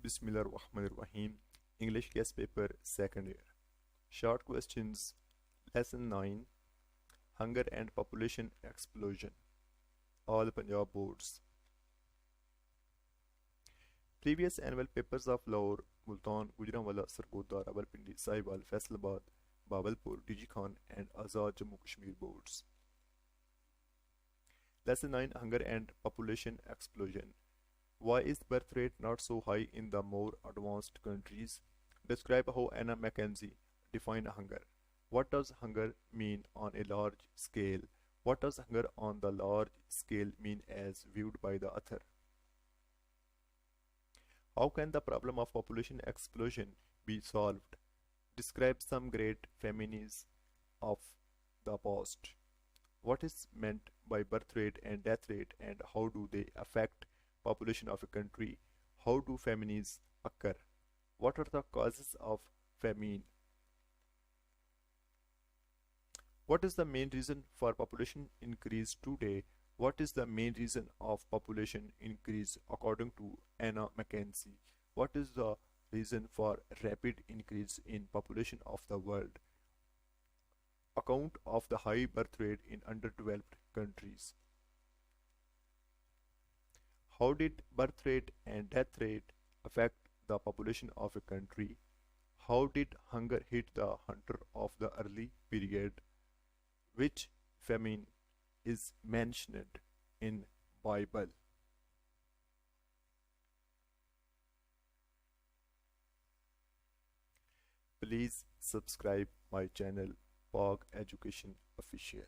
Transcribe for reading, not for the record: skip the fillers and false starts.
Bismillahirrahmanirrahim. English guest paper, second year. Short questions. Lesson 9. Hunger and population explosion. All Punjab boards. Previous annual papers of Lahore, Multan, Gujranwala, Sargodha, Rawalpindi, Sahiwal, Faisalabad, Bahawalpur, D.G.Khan and Azad Jammu Kashmir boards. Lesson 9. Hunger and population explosion. Why is the birth rate not so high in the more advanced countries? Describe how Anna Mackenzie defined hunger. What does hunger mean on a large scale? What does hunger on the large scale mean as viewed by the author? How can the problem of population explosion be solved? Describe some great famines of the past. What is meant by birth rate and death rate, and how do they affect population of a country? How do famines occur? What are the causes of famine? What is the main reason for population increase today? What is the main reason of population increase according to Anna Mackenzie? What is the reason for rapid increase in population of the world? Account of the high birth rate in underdeveloped countries. How did birth rate and death rate affect the population of a country? How did hunger hit the hunter of the early period? Which famine is mentioned in Bible? Please subscribe my channel Pog Education Official.